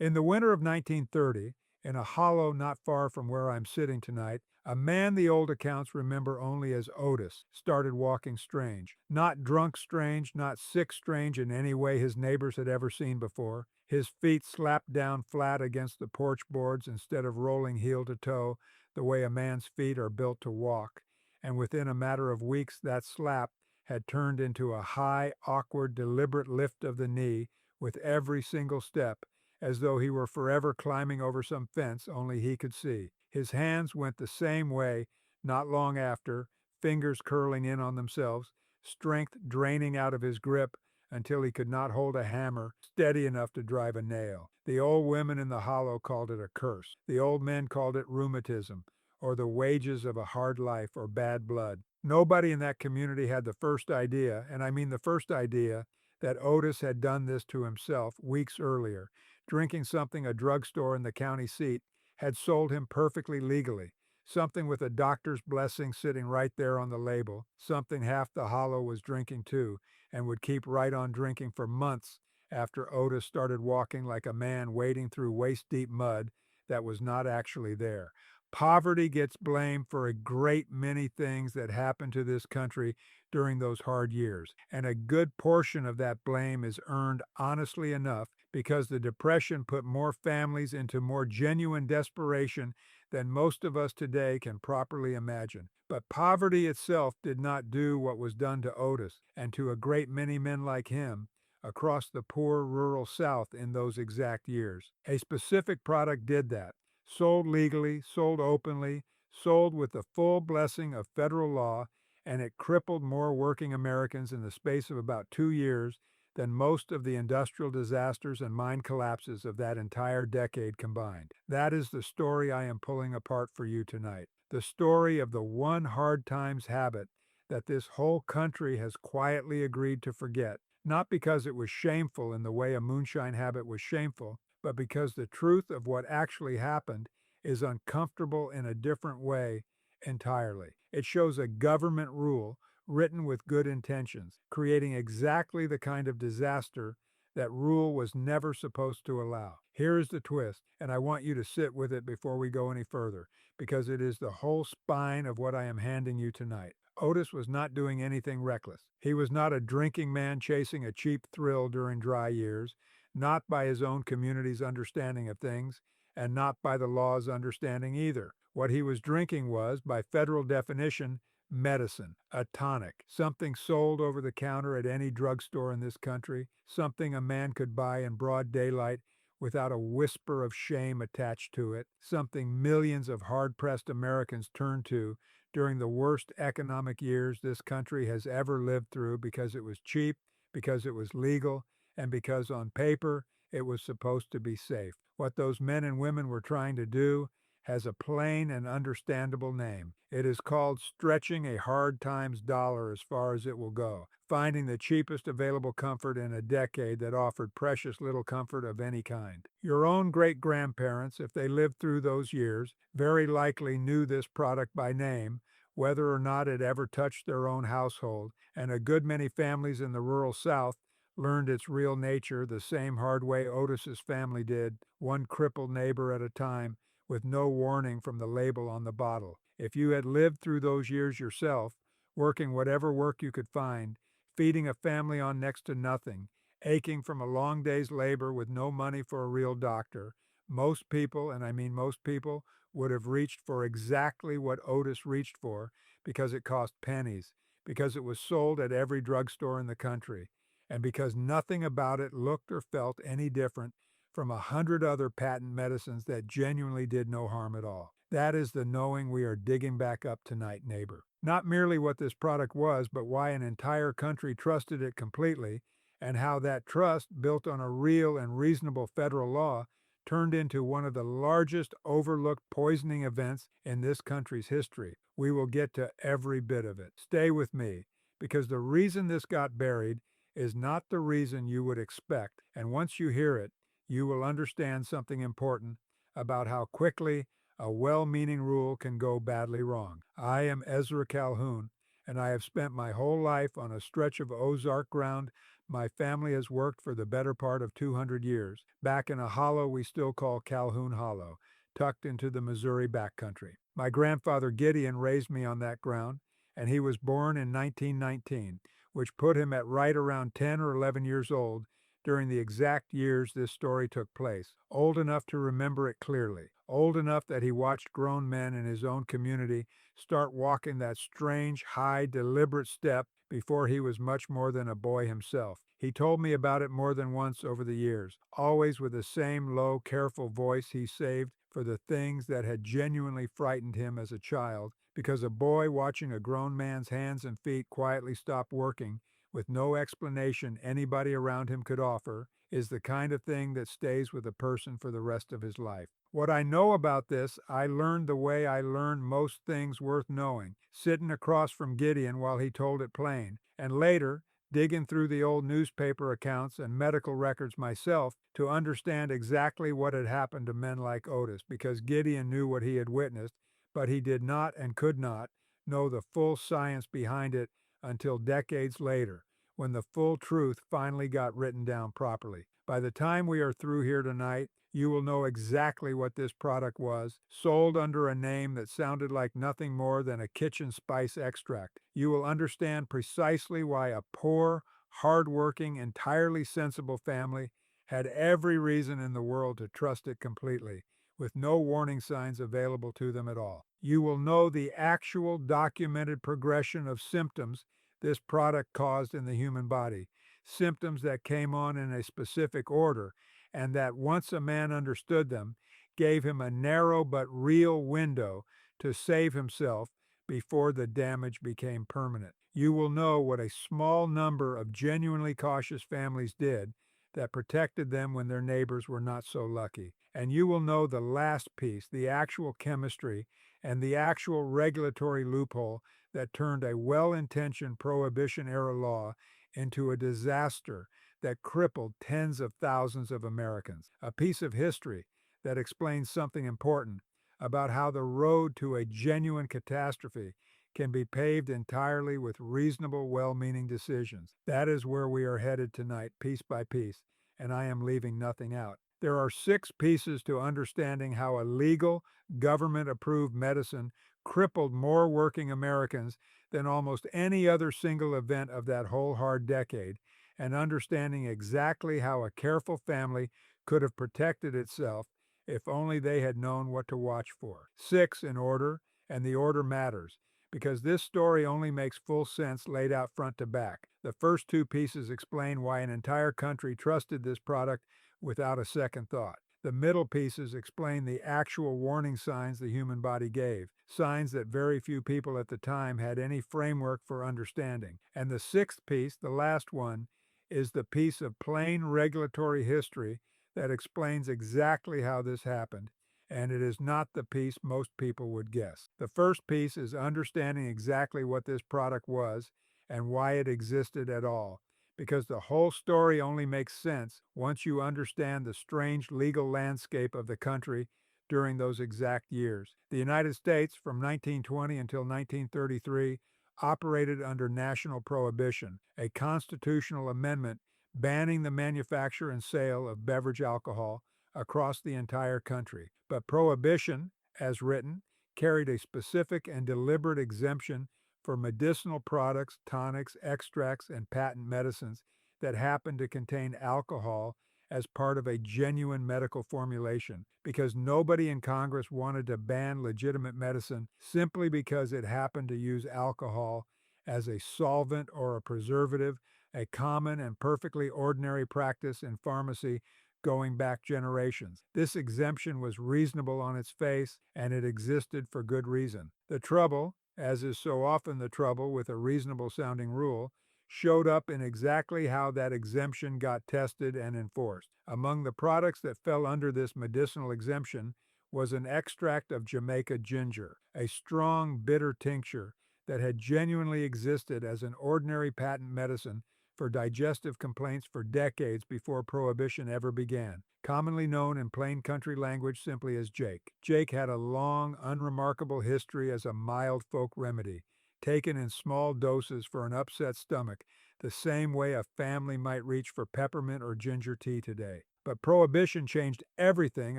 In the winter of 1930, in a hollow not far from where I'm sitting tonight, a man the old accounts remember only as Otis started walking strange. Not drunk strange, not sick strange in any way his neighbors had ever seen before. His feet slapped down flat against the porch boards instead of rolling heel to toe the way a man's feet are built to walk. And within a matter of weeks, that slap had turned into a high, awkward, deliberate lift of the knee with every single step, as though he were forever climbing over some fence only he could see. His hands went the same way not long after, fingers curling in on themselves, strength draining out of his grip until he could not hold a hammer steady enough to drive a nail. The old women in the hollow called it a curse. The old men called it rheumatism, or the wages of a hard life, or bad blood. Nobody in that community had the first idea, and I mean the first idea, that Otis had done this to himself weeks earlier. Drinking something a drugstore in the county seat had sold him perfectly legally, something with a doctor's blessing sitting right there on the label, something half the hollow was drinking too, and would keep right on drinking for months after Otis started walking like a man wading through waist-deep mud that was not actually there. Poverty gets blamed for a great many things that happened to this country during those hard years, and a good portion of that blame is earned honestly enough because the Depression put more families into more genuine desperation than most of us today can properly imagine. But poverty itself did not do what was done to Otis and to a great many men like him across the poor rural South in those exact years. A specific product did that. Sold legally, sold openly, sold with the full blessing of federal law, and it crippled more working Americans in the space of about 2 years than most of the industrial disasters and mine collapses of that entire decade combined. That is the story I am pulling apart for you tonight. The story of the one hard times habit that this whole country has quietly agreed to forget, not because it was shameful in the way a moonshine habit was shameful, but because the truth of what actually happened is uncomfortable in a different way entirely. It shows a government rule written with good intentions, creating exactly the kind of disaster that rule was never supposed to allow. Here is the twist, and I want you to sit with it before we go any further, because it is the whole spine of what I am handing you tonight. Otis was not doing anything reckless. He was not a drinking man chasing a cheap thrill during dry years, not by his own community's understanding of things, and not by the law's understanding either. What he was drinking was, by federal definition, medicine, a tonic, something sold over the counter at any drugstore in this country, something a man could buy in broad daylight without a whisper of shame attached to it, something millions of hard-pressed Americans turned to during the worst economic years this country has ever lived through because it was cheap, because it was legal, and because on paper it was supposed to be safe. What those men and women were trying to do has a plain and understandable name. It is called stretching a hard times dollar as far as it will go, finding the cheapest available comfort in a decade that offered precious little comfort of any kind. Your own great-grandparents, if they lived through those years, very likely knew this product by name, whether or not it ever touched their own household, and a good many families in the rural South learned its real nature the same hard way Otis's family did, one crippled neighbor at a time, with no warning from the label on the bottle. If you had lived through those years yourself, working whatever work you could find, feeding a family on next to nothing, aching from a long day's labor with no money for a real doctor, most people, and I mean most people, would have reached for exactly what Otis reached for because it cost pennies, because it was sold at every drugstore in the country, and because nothing about it looked or felt any different from 100 other patent medicines that genuinely did no harm at all. That is the knowing we are digging back up tonight, neighbor. Not merely what this product was, but why an entire country trusted it completely, and how that trust, built on a real and reasonable federal law, turned into one of the largest overlooked poisoning events in this country's history. We will get to every bit of it. Stay with me, because the reason this got buried is not the reason you would expect, and once you hear it, you will understand something important about how quickly a well-meaning rule can go badly wrong. I am Ezra Calhoun, and I have spent my whole life on a stretch of Ozark ground my family has worked for the better part of 200 years, back in a hollow we still call Calhoun Hollow, tucked into the Missouri backcountry. My grandfather Gideon raised me on that ground, and he was born in 1919, which put him at right around 10 or 11 years old during the exact years this story took place, old enough to remember it clearly, old enough that he watched grown men in his own community start walking that strange, high, deliberate step before he was much more than a boy himself. He told me about it more than once over the years, always with the same low, careful voice he saved for the things that had genuinely frightened him as a child, because a boy watching a grown man's hands and feet quietly stop working with no explanation anybody around him could offer is the kind of thing that stays with a person for the rest of his life. What I know about this, I learned the way I learned most things worth knowing, sitting across from Gideon while he told it plain, and later, digging through the old newspaper accounts and medical records myself to understand exactly what had happened to men like Otis, because Gideon knew what he had witnessed, but he did not and could not know the full science behind it until decades later, when the full truth finally got written down properly. By the time we are through here tonight, you will know exactly what this product was, sold under a name that sounded like nothing more than a kitchen spice extract. You will understand precisely why a poor, hard-working, entirely sensible family had every reason in the world to trust it completely, with no warning signs available to them at all. You will know the actual documented progression of symptoms this product caused in the human body, symptoms that came on in a specific order, and that once a man understood them, gave him a narrow but real window to save himself before the damage became permanent. You will know what a small number of genuinely cautious families did that protected them when their neighbors were not so lucky. And you will know the last piece, the actual chemistry and the actual regulatory loophole that turned a well-intentioned Prohibition-era law into a disaster that crippled tens of thousands of Americans. A piece of history that explains something important about how the road to a genuine catastrophe can be paved entirely with reasonable, well-meaning decisions. That is where we are headed tonight, piece by piece, and I am leaving nothing out. There are 6 pieces to understanding how a legal, government-approved medicine crippled more working Americans than almost any other single event of that whole hard decade, and understanding exactly how a careful family could have protected itself if only they had known what to watch for. 6 in order, and the order matters, because this story only makes full sense laid out front to back. The first 2 pieces explain why an entire country trusted this product without a second thought. The middle pieces explain the actual warning signs the human body gave, signs that very few people at the time had any framework for understanding. And the 6th piece, the last one, is the piece of plain regulatory history that explains exactly how this happened, and it is not the piece most people would guess. The first piece is understanding exactly what this product was and why it existed at all, because the whole story only makes sense once you understand the strange legal landscape of the country during those exact years. The United States, from 1920 until 1933, operated under national prohibition, a constitutional amendment banning the manufacture and sale of beverage alcohol across the entire country. But prohibition, as written, carried a specific and deliberate exemption for medicinal products, tonics, extracts, and patent medicines that happened to contain alcohol as part of a genuine medical formulation, because nobody in Congress wanted to ban legitimate medicine simply because it happened to use alcohol as a solvent or a preservative, a common and perfectly ordinary practice in pharmacy going back generations. This exemption was reasonable on its face, and it existed for good reason. The trouble, as is so often the trouble with a reasonable-sounding rule, showed up in exactly how that exemption got tested and enforced. Among the products that fell under this medicinal exemption was an extract of Jamaica ginger, a strong, bitter tincture that had genuinely existed as an ordinary patent medicine for digestive complaints for decades before Prohibition ever began, commonly known in plain country language simply as Jake. Jake had a long, unremarkable history as a mild folk remedy, taken in small doses for an upset stomach the same way a family might reach for peppermint or ginger tea today. But Prohibition changed everything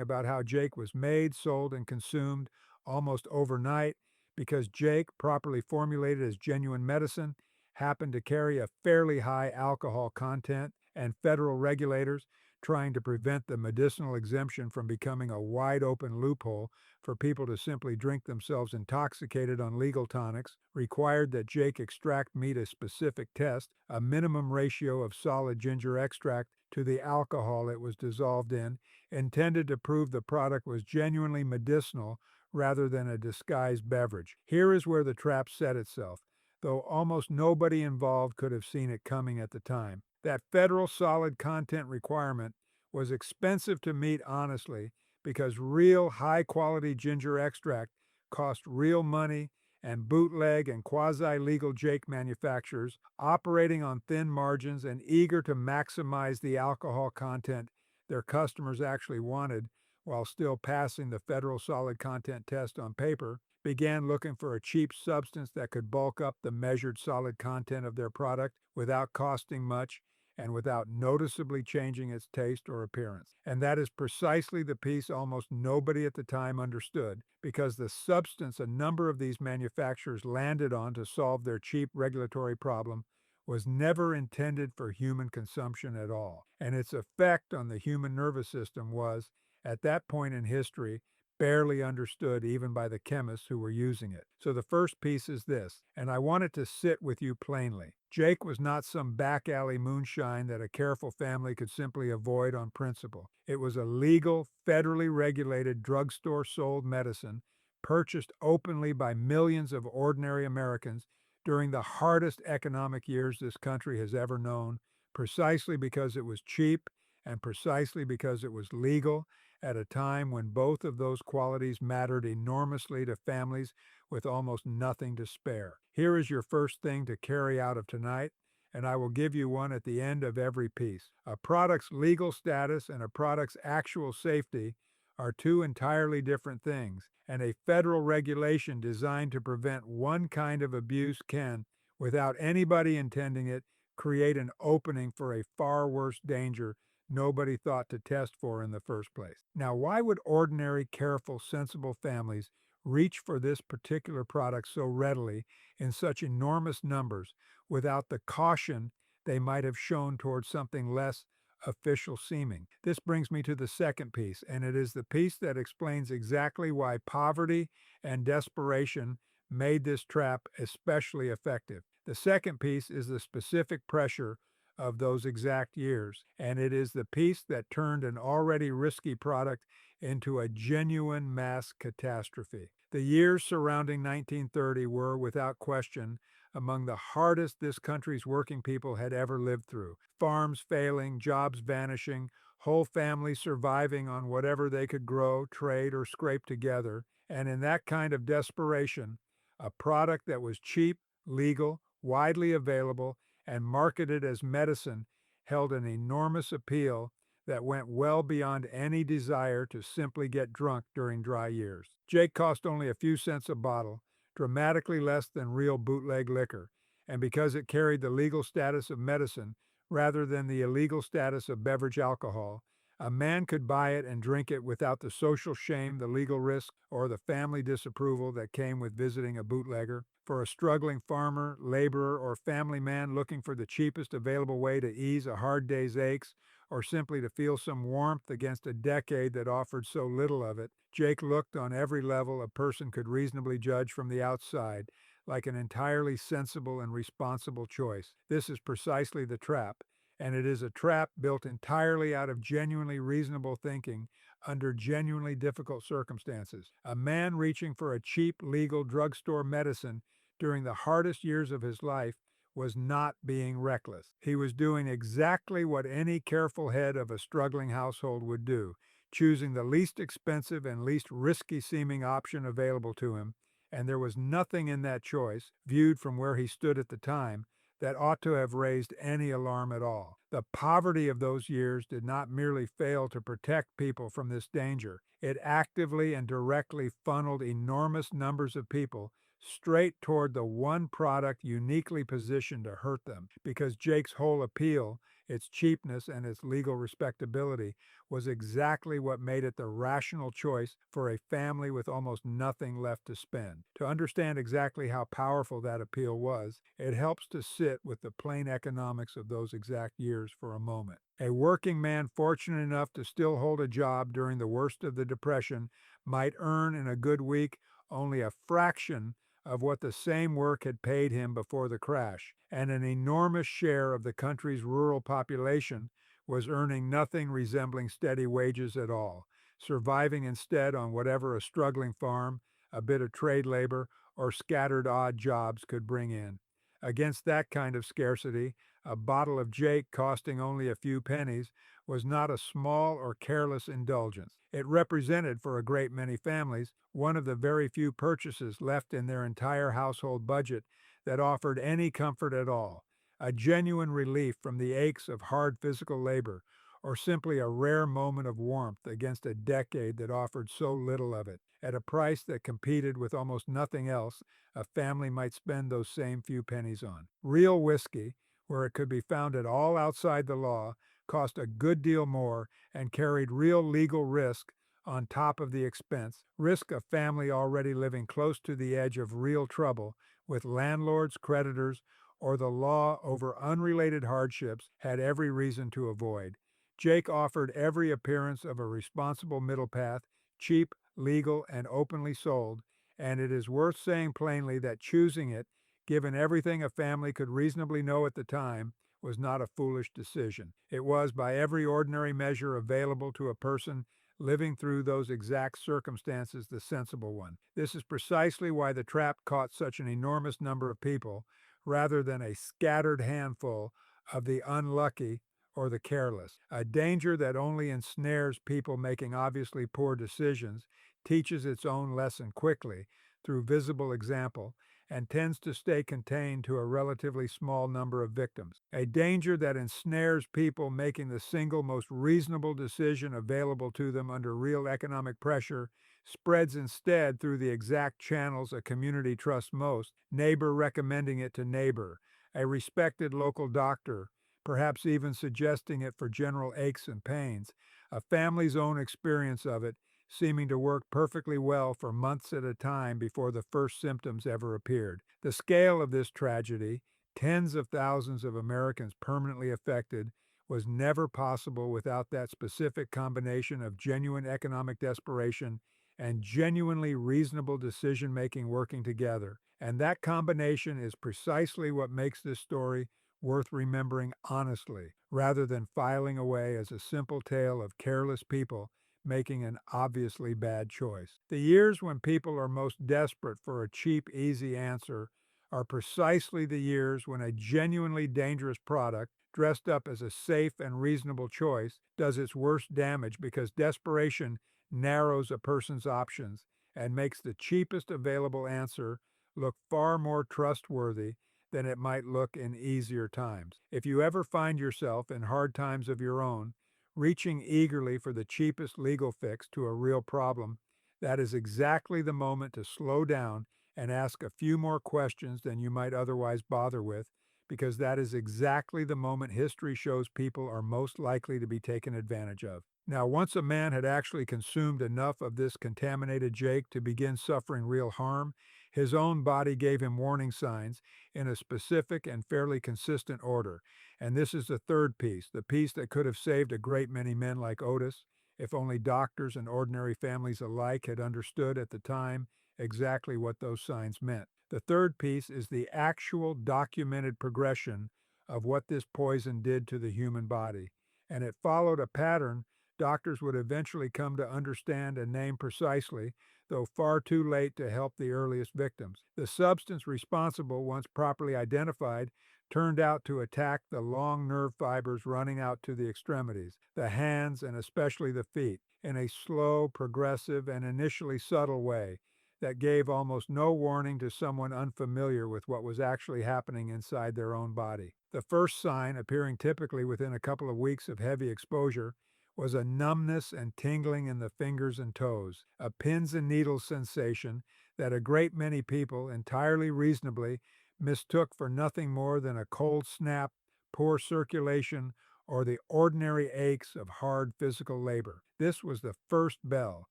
about how Jake was made, sold, and consumed almost overnight because Jake, properly formulated as genuine medicine, happened to carry a fairly high alcohol content, and federal regulators, trying to prevent the medicinal exemption from becoming a wide open loophole for people to simply drink themselves intoxicated on legal tonics, required that Jake extract meet a specific test, a minimum ratio of solid ginger extract to the alcohol it was dissolved in, intended to prove the product was genuinely medicinal rather than a disguised beverage. Here is where the trap set itself, though almost nobody involved could have seen it coming at the time. That federal solid content requirement was expensive to meet honestly because real high-quality ginger extract cost real money, and bootleg and quasi-legal Jake manufacturers, operating on thin margins and eager to maximize the alcohol content their customers actually wanted while still passing the federal solid content test on paper, began looking for a cheap substance that could bulk up the measured solid content of their product without costing much and without noticeably changing its taste or appearance. And that is precisely the piece almost nobody at the time understood, because the substance a number of these manufacturers landed on to solve their cheap regulatory problem was never intended for human consumption at all. And its effect on the human nervous system was, at that point in history, barely understood even by the chemists who were using it. So the first piece is this, and I want it to sit with you plainly. Jake was not some back alley moonshine that a careful family could simply avoid on principle. It was a legal, federally regulated drugstore sold medicine purchased openly by millions of ordinary Americans during the hardest economic years this country has ever known, precisely because it was cheap and precisely because it was legal at a time when both of those qualities mattered enormously to families with almost nothing to spare. Here is your first thing to carry out of tonight, and I will give you one at the end of every piece. A product's legal status and a product's actual safety are two entirely different things, and a federal regulation designed to prevent one kind of abuse can, without anybody intending it, create an opening for a far worse danger nobody thought to test for in the first place. Now, why would ordinary, careful, sensible families reach for this particular product so readily in such enormous numbers without the caution they might have shown towards something less official seeming? This brings me to the second piece, and it is the piece that explains exactly why poverty and desperation made this trap especially effective. The second piece is the specific pressure of those exact years, and it is the piece that turned an already risky product into a genuine mass catastrophe. The years surrounding 1930 were, without question, among the hardest this country's working people had ever lived through. Farms failing, jobs vanishing, whole families surviving on whatever they could grow, trade, or scrape together, and in that kind of desperation, a product that was cheap, legal, widely available, and marketed as medicine held an enormous appeal that went well beyond any desire to simply get drunk during dry years. Jake cost only a few cents a bottle, dramatically less than real bootleg liquor, and because it carried the legal status of medicine rather than the illegal status of beverage alcohol, a man could buy it and drink it without the social shame, the legal risk, or the family disapproval that came with visiting a bootlegger. For a struggling farmer, laborer, or family man looking for the cheapest available way to ease a hard day's aches, or simply to feel some warmth against a decade that offered so little of it, Jake looked on every level a person could reasonably judge from the outside like an entirely sensible and responsible choice. This is precisely the trap, and it is a trap built entirely out of genuinely reasonable thinking under genuinely difficult circumstances. A man reaching for a cheap, legal drugstore medicine during the hardest years of his life was not being reckless. He was doing exactly what any careful head of a struggling household would do, choosing the least expensive and least risky seeming option available to him, and there was nothing in that choice, viewed from where he stood at the time, that ought to have raised any alarm at all. The poverty of those years did not merely fail to protect people from this danger. It actively and directly funneled enormous numbers of people straight toward the one product uniquely positioned to hurt them, because Jake's whole appeal, its cheapness and its legal respectability, was exactly what made it the rational choice for a family with almost nothing left to spend. To understand exactly how powerful that appeal was, it helps to sit with the plain economics of those exact years for a moment. A working man fortunate enough to still hold a job during the worst of the Depression might earn in a good week only a fraction of what the same work had paid him before the crash, and an enormous share of the country's rural population was earning nothing resembling steady wages at all, surviving instead on whatever a struggling farm, a bit of trade labor, or scattered odd jobs could bring in. Against that kind of scarcity, a bottle of Jake costing only a few pennies was not a small or careless indulgence. It represented, for a great many families, one of the very few purchases left in their entire household budget that offered any comfort at all, a genuine relief from the aches of hard physical labor, or simply a rare moment of warmth against a decade that offered so little of it, at a price that competed with almost nothing else a family might spend those same few pennies on. Real whiskey, where it could be found at all outside the law, cost a good deal more and carried real legal risk on top of the expense, risk a family already living close to the edge of real trouble with landlords, creditors, or the law over unrelated hardships had every reason to avoid. Jake offered every appearance of a responsible middle path, cheap, legal, and openly sold, and it is worth saying plainly that choosing it, given everything a family could reasonably know at the time, was not a foolish decision. It was, by every ordinary measure available to a person living through those exact circumstances, the sensible one. This is precisely why the trap caught such an enormous number of people, rather than a scattered handful of the unlucky or the careless. A danger that only ensnares people making obviously poor decisions, teaches its own lesson quickly through visible example, and tends to stay contained to a relatively small number of victims. A danger that ensnares people making the single most reasonable decision available to them under real economic pressure spreads instead through the exact channels a community trusts most, neighbor recommending it to neighbor, a respected local doctor, perhaps even suggesting it for general aches and pains, a family's own experience of it seeming to work perfectly well for months at a time before the first symptoms ever appeared. The scale of this tragedy, tens of thousands of Americans permanently affected, was never possible without that specific combination of genuine economic desperation and genuinely reasonable decision-making working together. And that combination is precisely what makes this story worth remembering honestly, rather than filing away as a simple tale of careless people making an obviously bad choice. The years when people are most desperate for a cheap, easy answer are precisely the years when a genuinely dangerous product, dressed up as a safe and reasonable choice, does its worst damage because desperation narrows a person's options and makes the cheapest available answer look far more trustworthy than it might look in easier times. If you ever find yourself in hard times of your own, reaching eagerly for the cheapest legal fix to a real problem, that is exactly the moment to slow down and ask a few more questions than you might otherwise bother with, because that is exactly the moment history shows people are most likely to be taken advantage of. Now, once a man had actually consumed enough of this contaminated Jake to begin suffering real harm, his own body gave him warning signs in a specific and fairly consistent order. And this is the third piece, the piece that could have saved a great many men like Otis, if only doctors and ordinary families alike had understood at the time exactly what those signs meant. The third piece is the actual documented progression of what this poison did to the human body, and it followed a pattern doctors would eventually come to understand and name precisely, though far too late to help the earliest victims. The substance responsible, once properly identified, turned out to attack the long nerve fibers running out to the extremities, the hands and especially the feet, in a slow, progressive, and initially subtle way that gave almost no warning to someone unfamiliar with what was actually happening inside their own body. The first sign, appearing typically within a couple of weeks of heavy exposure, was a numbness and tingling in the fingers and toes, a pins and needles sensation that a great many people, entirely reasonably, mistook for nothing more than a cold snap, poor circulation, or the ordinary aches of hard physical labor. This was the first bell,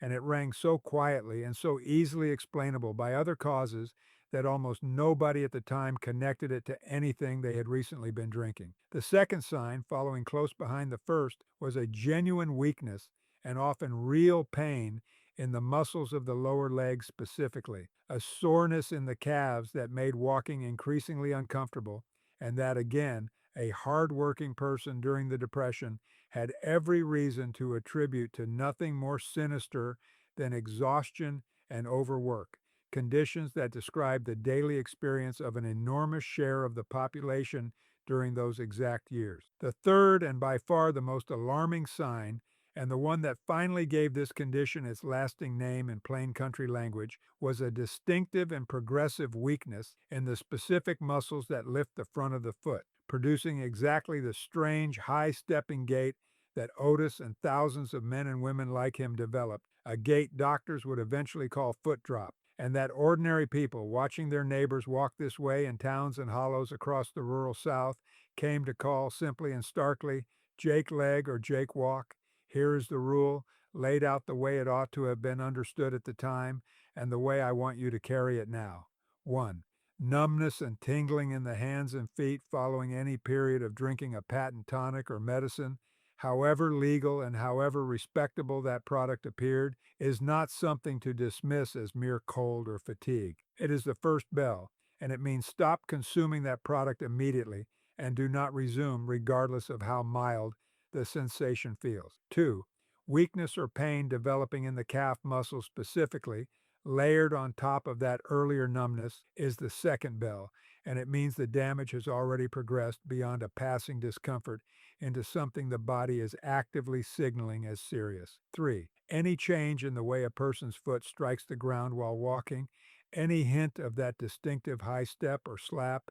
and it rang so quietly and so easily explainable by other causes that almost nobody at the time connected it to anything they had recently been drinking. The second sign, following close behind the first, was a genuine weakness and often real pain in the muscles of the lower legs specifically, a soreness in the calves that made walking increasingly uncomfortable, and that again, a hard-working person during the Depression had every reason to attribute to nothing more sinister than exhaustion and overwork, conditions that describe the daily experience of an enormous share of the population during those exact years. The third and by far the most alarming sign, and the one that finally gave this condition its lasting name in plain country language, was a distinctive and progressive weakness in the specific muscles that lift the front of the foot, producing exactly the strange, high-stepping gait that Otis and thousands of men and women like him developed, a gait doctors would eventually call foot drop, and that ordinary people, watching their neighbors walk this way in towns and hollows across the rural South, came to call simply and starkly Jake leg or Jake walk. Here is the rule, laid out the way it ought to have been understood at the time, and the way I want you to carry it now. 1. Numbness and tingling in the hands and feet following any period of drinking a patent tonic or medicine, however legal and however respectable that product appeared, is not something to dismiss as mere cold or fatigue. It is the first bell, and it means stop consuming that product immediately and do not resume regardless of how mild the sensation feels. 2. Weakness or pain developing in the calf muscle specifically, layered on top of that earlier numbness, is the second bell, and it means the damage has already progressed beyond a passing discomfort into something the body is actively signaling as serious. 3. Any change in the way a person's foot strikes the ground while walking, any hint of that distinctive high step or slap,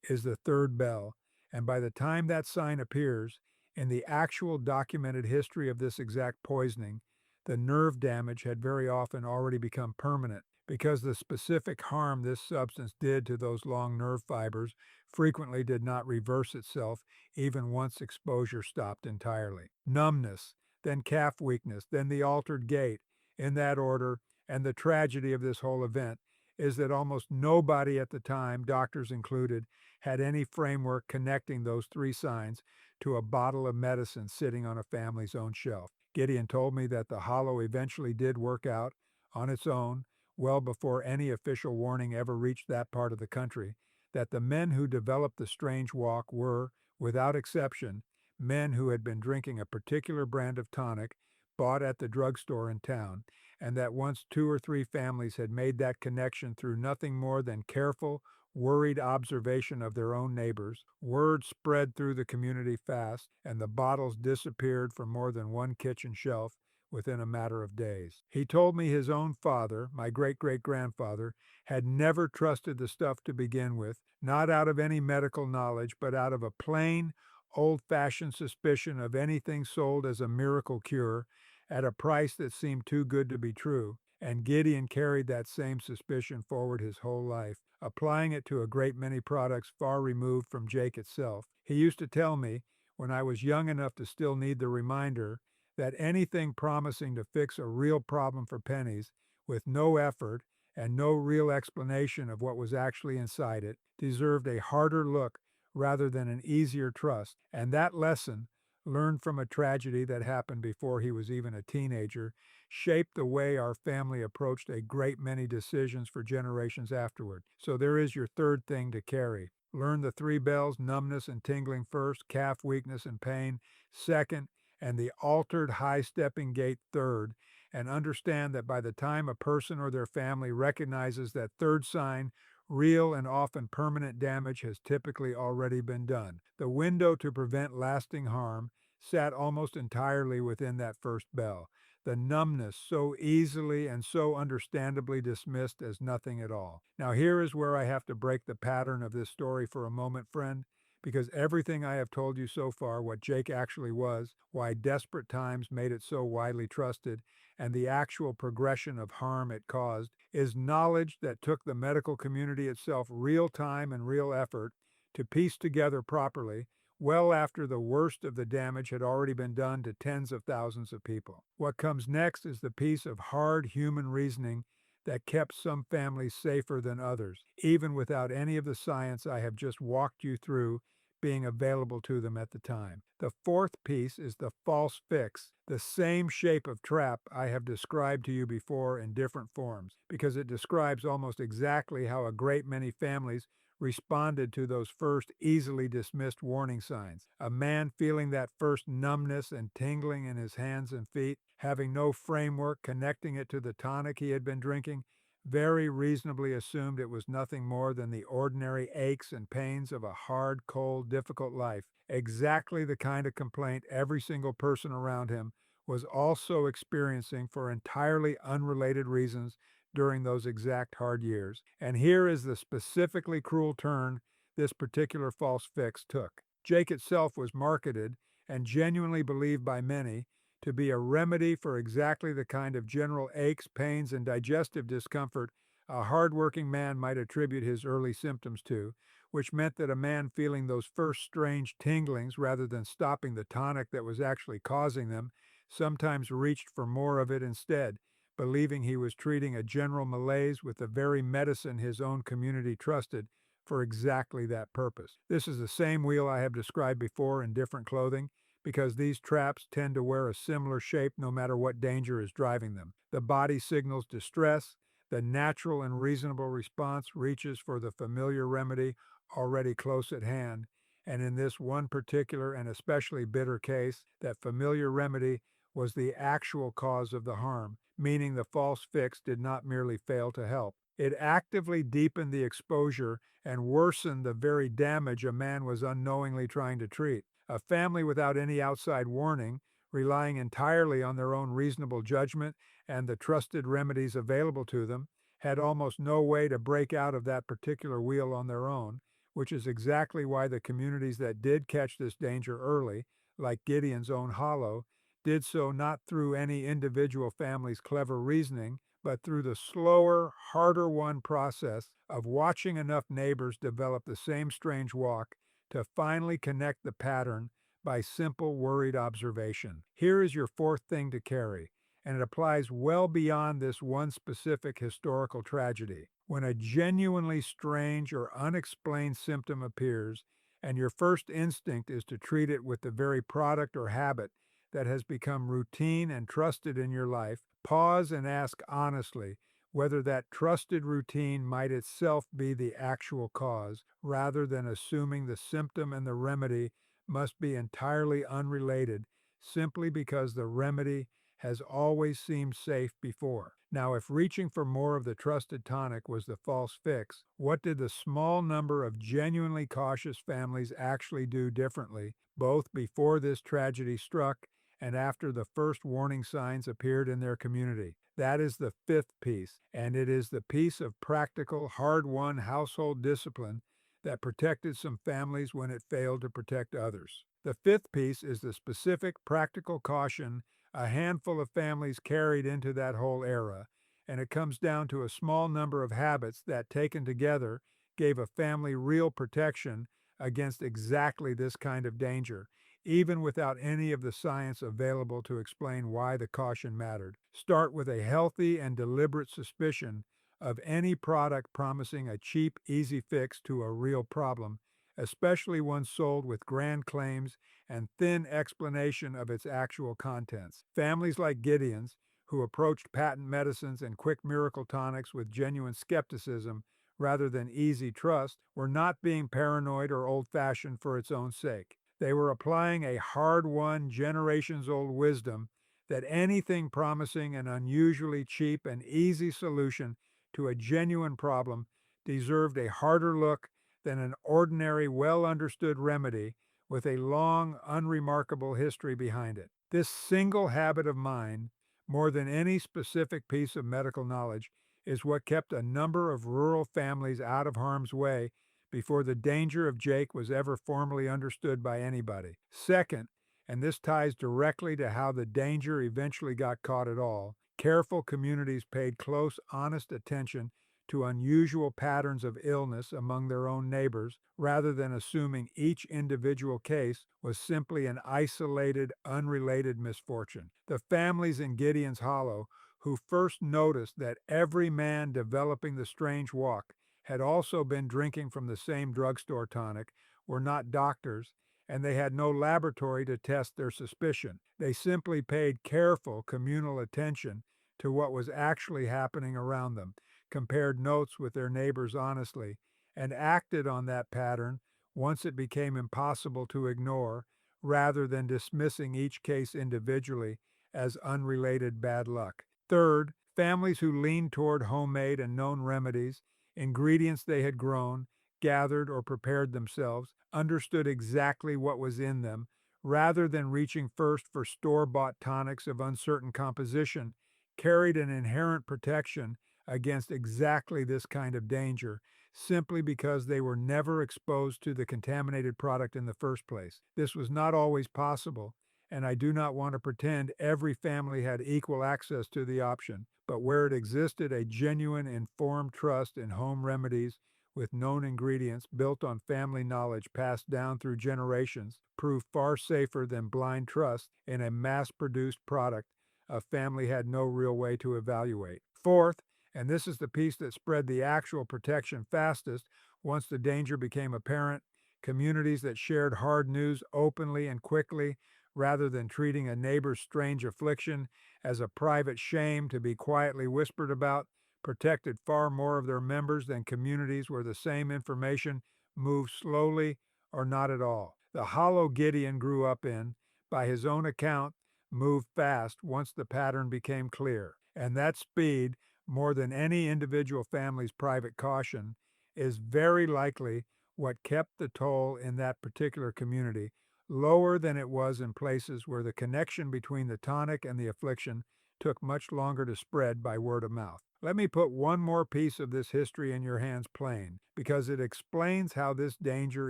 is the third bell, and by the time that sign appears, in the actual documented history of this exact poisoning, the nerve damage had very often already become permanent because the specific harm this substance did to those long nerve fibers frequently did not reverse itself even once exposure stopped entirely. Numbness, then calf weakness, then the altered gait, in that order, and the tragedy of this whole event is that almost nobody at the time, doctors included, had any framework connecting those three signs to a bottle of medicine sitting on a family's own shelf. Gideon told me that the hollow eventually did work out on its own, well before any official warning ever reached that part of the country, that the men who developed the strange walk were, without exception, men who had been drinking a particular brand of tonic bought at the drugstore in town, and that once 2 or 3 families had made that connection through nothing more than careful, worried observation of their own neighbors, word spread through the community fast, and the bottles disappeared from more than one kitchen shelf within a matter of days. He told me his own father, my great-great-grandfather, had never trusted the stuff to begin with, not out of any medical knowledge, but out of a plain, old-fashioned suspicion of anything sold as a miracle cure at a price that seemed too good to be true, and Gideon carried that same suspicion forward his whole life, applying it to a great many products far removed from Jake itself. He used to tell me, when I was young enough to still need the reminder, that anything promising to fix a real problem for pennies, with no effort and no real explanation of what was actually inside it, deserved a harder look rather than an easier trust, and that lesson, learned from a tragedy that happened before he was even a teenager, shaped the way our family approached a great many decisions for generations afterward. So there is your third thing to carry. Learn the 3 bells, numbness and tingling first, calf weakness and pain second, and the altered high-stepping gait third, and understand that by the time a person or their family recognizes that third sign, real and often permanent damage has typically already been done. The window to prevent lasting harm sat almost entirely within that first bell, the numbness so easily and so understandably dismissed as nothing at all. Now here is where I have to break the pattern of this story for a moment, friend, because everything I have told you so far, what Jake actually was, why desperate times made it so widely trusted, and the actual progression of harm it caused, is knowledge that took the medical community itself real time and real effort to piece together properly, well after the worst of the damage had already been done to tens of thousands of people. What comes next is the piece of hard human reasoning that kept some families safer than others, even without any of the science I have just walked you through being available to them at the time. The fourth piece is the false fix, the same shape of trap I have described to you before in different forms, because it describes almost exactly how a great many families responded to those first easily dismissed warning signs. A man feeling that first numbness and tingling in his hands and feet, having no framework connecting it to the tonic he had been drinking, very reasonably assumed it was nothing more than the ordinary aches and pains of a hard, cold, difficult life, exactly the kind of complaint every single person around him was also experiencing for entirely unrelated reasons during those exact hard years. And here is the specifically cruel turn this particular false fix took. Jake itself was marketed and genuinely believed by many to be a remedy for exactly the kind of general aches, pains, and digestive discomfort a hardworking man might attribute his early symptoms to, which meant that a man feeling those first strange tinglings rather than stopping the tonic that was actually causing them sometimes reached for more of it instead, believing he was treating a general malaise with the very medicine his own community trusted for exactly that purpose. This is the same wheel I have described before in different clothing, because these traps tend to wear a similar shape no matter what danger is driving them. The body signals distress, the natural and reasonable response reaches for the familiar remedy already close at hand, and in this one particular and especially bitter case, that familiar remedy was the actual cause of the harm, meaning the false fix did not merely fail to help. It actively deepened the exposure and worsened the very damage a man was unknowingly trying to treat. A family without any outside warning, relying entirely on their own reasonable judgment and the trusted remedies available to them, had almost no way to break out of that particular wheel on their own, which is exactly why the communities that did catch this danger early, like Gideon's own hollow, did so not through any individual family's clever reasoning, but through the slower, harder-won process of watching enough neighbors develop the same strange walk to finally connect the pattern by simple, worried observation. Here is your fourth thing to carry, and it applies well beyond this one specific historical tragedy. When a genuinely strange or unexplained symptom appears, and your first instinct is to treat it with the very product or habit that has become routine and trusted in your life, pause and ask honestly whether that trusted routine might itself be the actual cause, rather than assuming the symptom and the remedy must be entirely unrelated simply because the remedy has always seemed safe before. Now, if reaching for more of the trusted tonic was the false fix, what did the small number of genuinely cautious families actually do differently, both before this tragedy struck and after the first warning signs appeared in their community? That is the fifth piece, and it is the piece of practical, hard-won household discipline that protected some families when it failed to protect others. The fifth piece is the specific, practical caution a handful of families carried into that whole era, and it comes down to a small number of habits that, taken together, gave a family real protection against exactly this kind of danger, even without any of the science available to explain why the caution mattered. Start with a healthy and deliberate suspicion of any product promising a cheap, easy fix to a real problem, especially one sold with grand claims and thin explanation of its actual contents. Families like Gideon's, who approached patent medicines and quick miracle tonics with genuine skepticism rather than easy trust, were not being paranoid or old-fashioned for its own sake. They were applying a hard-won, generations-old wisdom that anything promising an unusually cheap and easy solution to a genuine problem deserved a harder look than an ordinary, well-understood remedy with a long, unremarkable history behind it. This single habit of mind, more than any specific piece of medical knowledge, is what kept a number of rural families out of harm's way before the danger of Jake was ever formally understood by anybody. Second, and this ties directly to how the danger eventually got caught at all, Careful communities paid close, honest attention to unusual patterns of illness among their own neighbors rather than assuming each individual case was simply an isolated, unrelated misfortune. The families in Gideon's Hollow who first noticed that every man developing the strange walk had also been drinking from the same drugstore tonic were not doctors, and they had no laboratory to test their suspicion. They simply paid careful communal attention to what was actually happening around them, compared notes with their neighbors honestly, and acted on that pattern once it became impossible to ignore, rather than dismissing each case individually as unrelated bad luck. Third, families who leaned toward homemade and known remedies, ingredients they had grown, gathered, or prepared themselves, understood exactly what was in them, rather than reaching first for store-bought tonics of uncertain composition, carried an inherent protection against exactly this kind of danger, simply because they were never exposed to the contaminated product in the first place. This was not always possible, and I do not want to pretend every family had equal access to the option, but where it existed a genuine informed trust in home remedies with known ingredients built on family knowledge passed down through generations proved far safer than blind trust in a mass-produced product a family had no real way to evaluate. Fourth, and this is the piece that spread the actual protection fastest once the danger became apparent, communities that shared hard news openly and quickly rather than treating a neighbor's strange affliction as a private shame to be quietly whispered about, protected far more of their members than communities where the same information moved slowly or not at all. The hollow Gideon grew up in, by his own account, moved fast once the pattern became clear. And that speed, more than any individual family's private caution, is very likely what kept the toll in that particular community lower than it was in places where the connection between the tonic and the affliction took much longer to spread by word of mouth. Let me put one more piece of this history in your hands plain, because it explains how this danger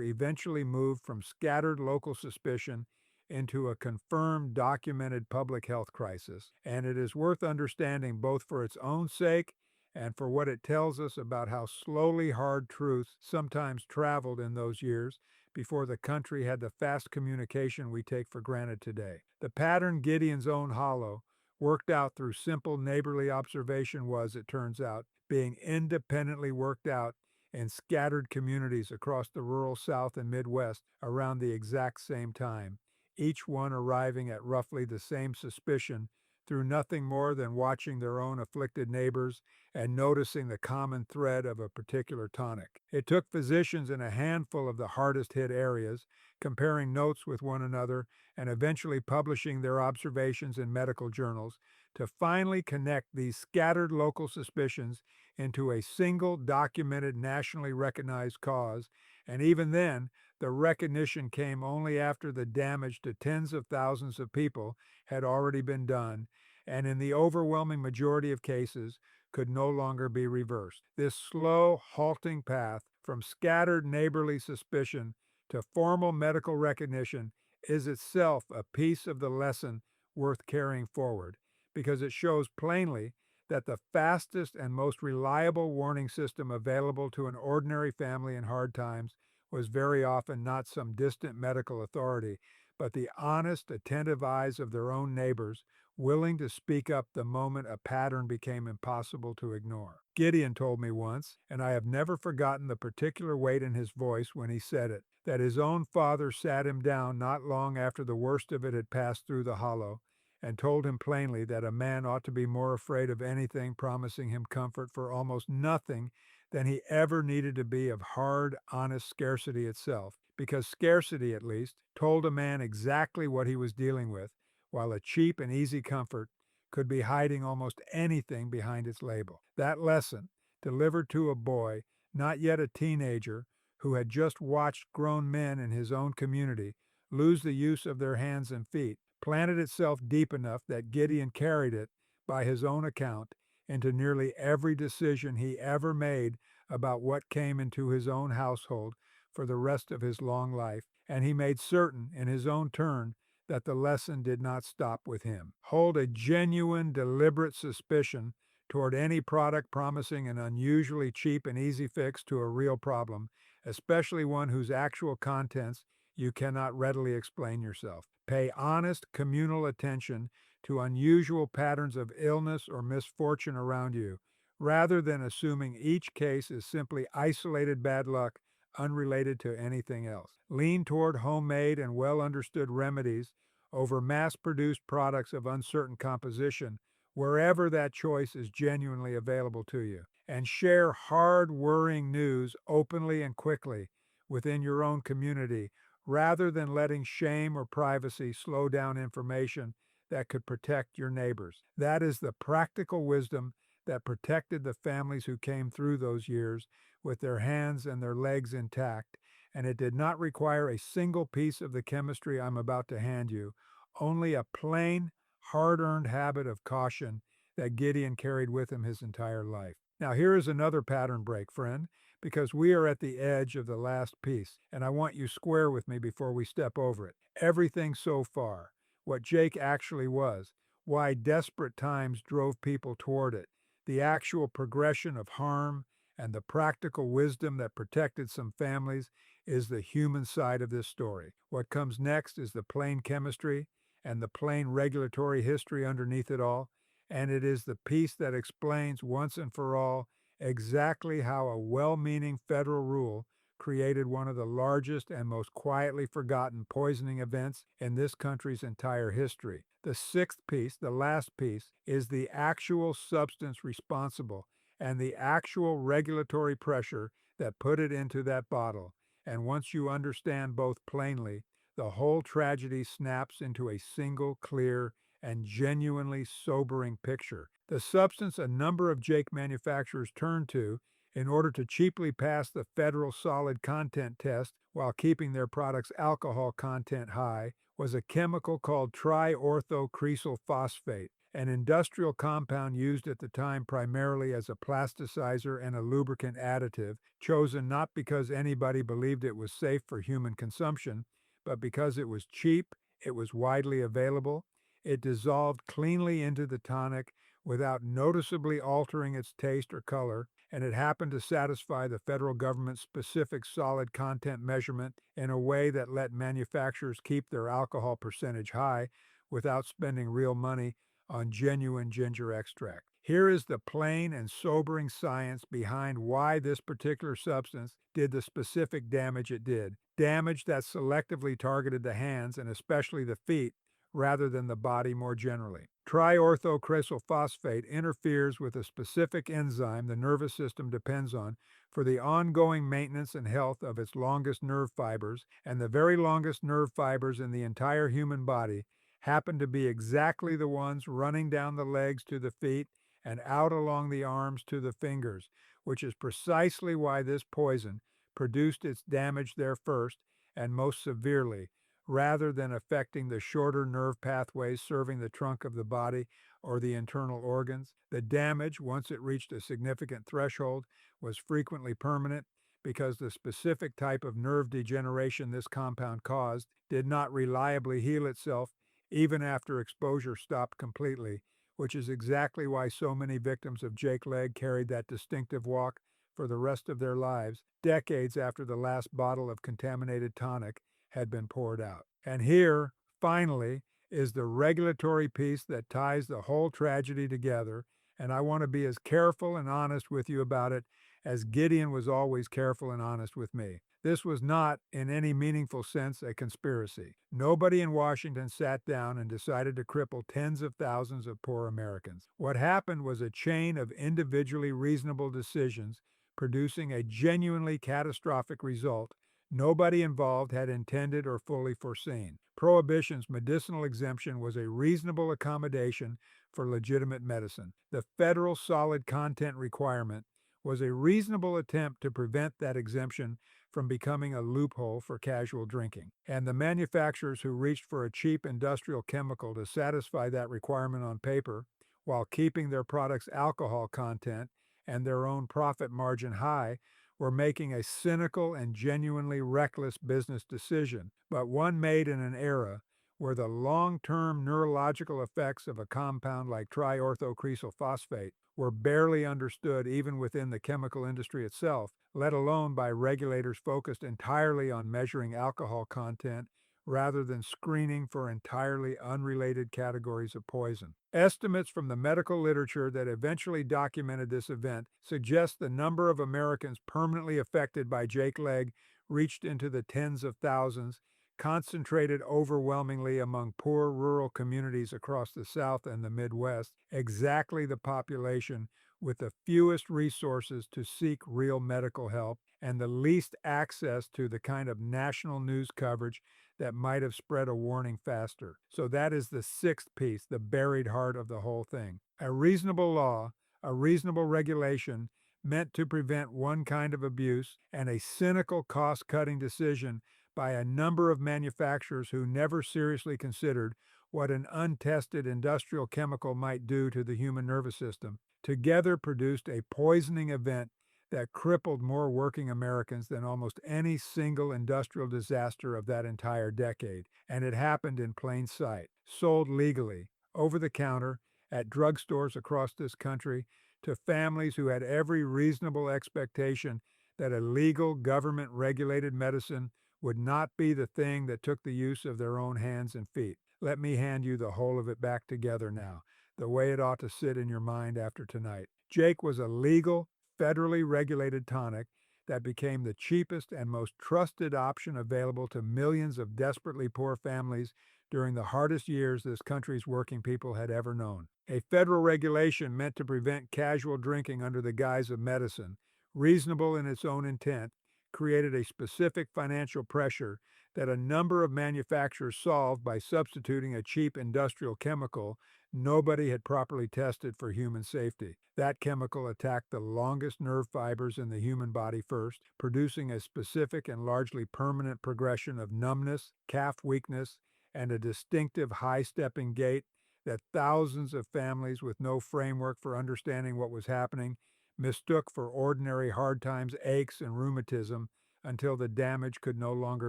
eventually moved from scattered local suspicion into a confirmed, documented public health crisis, and it is worth understanding both for its own sake and for what it tells us about how slowly hard truths sometimes traveled in those years before the country had the fast communication we take for granted today. The pattern Gideon's own hollow, worked out through simple neighborly observation, was, it turns out, being independently worked out in scattered communities across the rural South and Midwest around the exact same time, each one arriving at roughly the same suspicion through nothing more than watching their own afflicted neighbors and noticing the common thread of a particular tonic. It took physicians in a handful of the hardest hit areas, comparing notes with one another and eventually publishing their observations in medical journals, to finally connect these scattered local suspicions into a single documented, nationally recognized cause, and even then, the recognition came only after the damage to tens of thousands of people had already been done, and in the overwhelming majority of cases could no longer be reversed. This slow, halting path from scattered neighborly suspicion to formal medical recognition is itself a piece of the lesson worth carrying forward, because it shows plainly that the fastest and most reliable warning system available to an ordinary family in hard times was very often not some distant medical authority, but the honest, attentive eyes of their own neighbors, willing to speak up the moment a pattern became impossible to ignore. Gideon told me once, and I have never forgotten the particular weight in his voice when he said it, that his own father sat him down not long after the worst of it had passed through the hollow, and told him plainly that a man ought to be more afraid of anything promising him comfort for almost nothing than he ever needed to be of hard, honest scarcity itself, because scarcity, at least, told a man exactly what he was dealing with, while a cheap and easy comfort could be hiding almost anything behind its label. That lesson, delivered to a boy, not yet a teenager, who had just watched grown men in his own community lose the use of their hands and feet, planted itself deep enough that Gideon carried it, by his own account, into nearly every decision he ever made about what came into his own household for the rest of his long life, and he made certain, in his own turn, that the lesson did not stop with him. Hold a genuine, deliberate suspicion toward any product promising an unusually cheap and easy fix to a real problem, especially one whose actual contents you cannot readily explain yourself. Pay honest, communal attention to unusual patterns of illness or misfortune around you, rather than assuming each case is simply isolated bad luck unrelated to anything else. Lean toward homemade and well understood remedies over mass produced products of uncertain composition wherever that choice is genuinely available to you. And share hard, worrying news openly and quickly within your own community rather than letting shame or privacy slow down information that could protect your neighbors. That is the practical wisdom that protected the families who came through those years with their hands and their legs intact, and it did not require a single piece of the chemistry I'm about to hand you, only a plain, hard-earned habit of caution that Gideon carried with him his entire life. Now here is another pattern break, friend, because we are at the edge of the last piece, and I want you square with me before we step over it. Everything so far, what Jake actually was, why desperate times drove people toward it, the actual progression of harm, and the practical wisdom that protected some families is the human side of this story. What comes next is the plain chemistry and the plain regulatory history underneath it all, and it is the piece that explains once and for all exactly how a well-meaning federal rule created one of the largest and most quietly forgotten poisoning events in this country's entire history. The sixth piece, the last piece, is the actual substance responsible and the actual regulatory pressure that put it into that bottle. And once you understand both plainly, the whole tragedy snaps into a single, clear, and genuinely sobering picture. The substance a number of Jake manufacturers turned to in order to cheaply pass the federal solid content test while keeping their product's alcohol content high was a chemical called triorthocresyl phosphate, an industrial compound used at the time primarily as a plasticizer and a lubricant additive, chosen not because anybody believed it was safe for human consumption, but because it was cheap, it was widely available, it dissolved cleanly into the tonic without noticeably altering its taste or color, and it happened to satisfy the federal government's specific solid content measurement in a way that let manufacturers keep their alcohol percentage high without spending real money on genuine ginger extract. Here is the plain and sobering science behind why this particular substance did the specific damage it did, damage that selectively targeted the hands and especially the feet, rather than the body more generally. Triorthocresyl phosphate interferes with a specific enzyme the nervous system depends on for the ongoing maintenance and health of its longest nerve fibers, and the very longest nerve fibers in the entire human body happen to be exactly the ones running down the legs to the feet and out along the arms to the fingers, which is precisely why this poison produced its damage there first and most severely, rather than affecting the shorter nerve pathways serving the trunk of the body or the internal organs. The damage, once it reached a significant threshold, was frequently permanent because the specific type of nerve degeneration this compound caused did not reliably heal itself even after exposure stopped completely, which is exactly why so many victims of Jake Leg carried that distinctive walk for the rest of their lives, decades after the last bottle of contaminated tonic had been poured out. And here, finally, is the regulatory piece that ties the whole tragedy together, and I want to be as careful and honest with you about it as Gideon was always careful and honest with me. This was not, in any meaningful sense, a conspiracy. Nobody in Washington sat down and decided to cripple tens of thousands of poor Americans. What happened was a chain of individually reasonable decisions producing a genuinely catastrophic result nobody involved had intended or fully foreseen. Prohibition's medicinal exemption was a reasonable accommodation for legitimate medicine. The federal solid content requirement was a reasonable attempt to prevent that exemption from becoming a loophole for casual drinking. And the manufacturers who reached for a cheap industrial chemical to satisfy that requirement on paper, while keeping their product's alcohol content and their own profit margin high, were making a cynical and genuinely reckless business decision, but one made in an era where the long-term neurological effects of a compound like triorthocresyl phosphate were barely understood even within the chemical industry itself, let alone by regulators focused entirely on measuring alcohol content rather than screening for entirely unrelated categories of poison. Estimates from the medical literature that eventually documented this event suggest the number of Americans permanently affected by Jake Leg reached into the tens of thousands, concentrated overwhelmingly among poor rural communities across the South and the Midwest, exactly the population with the fewest resources to seek real medical help and the least access to the kind of national news coverage that might have spread a warning faster. So that is the sixth piece, the buried heart of the whole thing. A reasonable law, a reasonable regulation meant to prevent one kind of abuse, and a cynical cost-cutting decision by a number of manufacturers who never seriously considered what an untested industrial chemical might do to the human nervous system, together produced a poisoning event that crippled more working Americans than almost any single industrial disaster of that entire decade. And it happened in plain sight, sold legally, over the counter, at drugstores across this country, to families who had every reasonable expectation that a legal, government-regulated medicine would not be the thing that took the use of their own hands and feet. Let me hand you the whole of it back together now, the way it ought to sit in your mind after tonight. Jake was a legal, federally regulated tonic that became the cheapest and most trusted option available to millions of desperately poor families during the hardest years this country's working people had ever known. A federal regulation meant to prevent casual drinking under the guise of medicine, reasonable in its own intent, created a specific financial pressure that a number of manufacturers solved by substituting a cheap industrial chemical nobody had properly tested for human safety. That chemical attacked the longest nerve fibers in the human body first, producing a specific and largely permanent progression of numbness, calf weakness, and a distinctive high-stepping gait that thousands of families with no framework for understanding what was happening mistook for ordinary hard times, aches, and rheumatism until the damage could no longer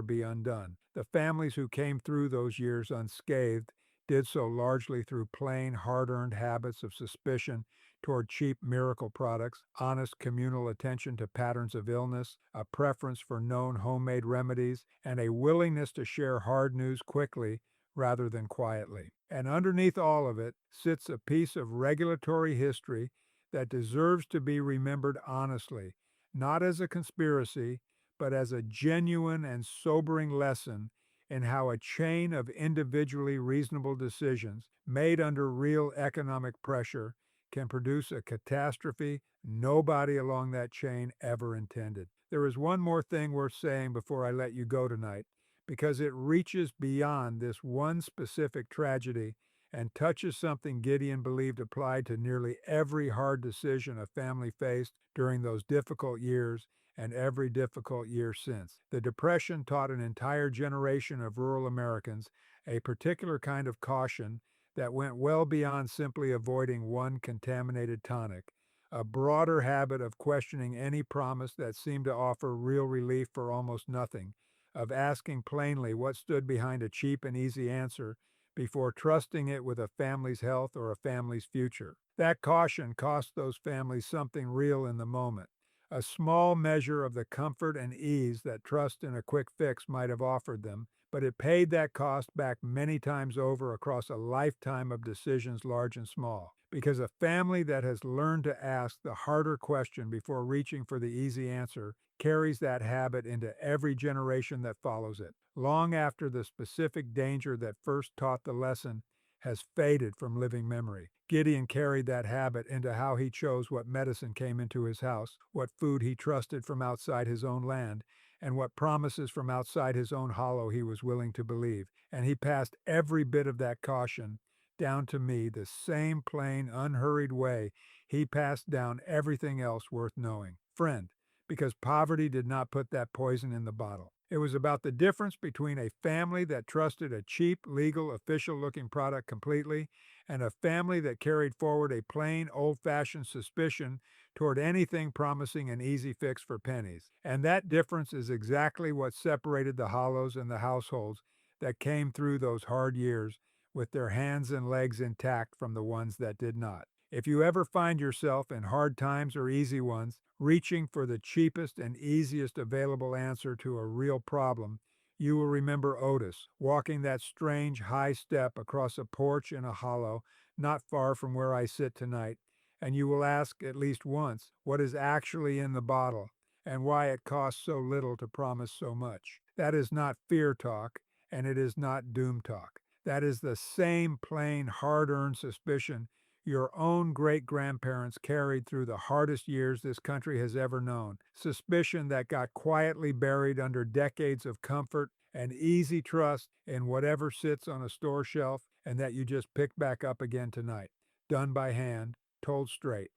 be undone. The families who came through those years unscathed did so largely through plain, hard-earned habits of suspicion toward cheap miracle products, honest communal attention to patterns of illness, a preference for known homemade remedies, and a willingness to share hard news quickly rather than quietly. And underneath all of it sits a piece of regulatory history that deserves to be remembered honestly, not as a conspiracy, but as a genuine and sobering lesson in how a chain of individually reasonable decisions made under real economic pressure can produce a catastrophe nobody along that chain ever intended. There is one more thing worth saying before I let you go tonight, because it reaches beyond this one specific tragedy and touches something Gideon believed applied to nearly every hard decision a family faced during those difficult years and every difficult year since. The Depression taught an entire generation of rural Americans a particular kind of caution that went well beyond simply avoiding one contaminated tonic, a broader habit of questioning any promise that seemed to offer real relief for almost nothing, of asking plainly what stood behind a cheap and easy answer before trusting it with a family's health or a family's future. That caution cost those families something real in the moment, a small measure of the comfort and ease that trust in a quick fix might have offered them, but it paid that cost back many times over across a lifetime of decisions large and small. Because a family that has learned to ask the harder question before reaching for the easy answer carries that habit into every generation that follows it, long after the specific danger that first taught the lesson has faded from living memory. Gideon carried that habit into how he chose what medicine came into his house, what food he trusted from outside his own land, and what promises from outside his own hollow he was willing to believe. And he passed every bit of that caution down to me the same plain, unhurried way he passed down everything else worth knowing. Friend, because poverty did not put that poison in the bottle. It was about the difference between a family that trusted a cheap, legal, official-looking product completely and a family that carried forward a plain, old-fashioned suspicion toward anything promising an easy fix for pennies. And that difference is exactly what separated the Hollows and the households that came through those hard years with their hands and legs intact from the ones that did not. If you ever find yourself in hard times or easy ones, reaching for the cheapest and easiest available answer to a real problem, you will remember Otis walking that strange high step across a porch in a hollow not far from where I sit tonight, and you will ask at least once what is actually in the bottle and why it costs so little to promise so much. That is not fear talk, and it is not doom talk. That is the same plain, hard earned suspicion your own great grandparents carried through the hardest years this country has ever known. Suspicion that got quietly buried under decades of comfort and easy trust in whatever sits on a store shelf and that you just pick back up again tonight. Done by hand, told straight.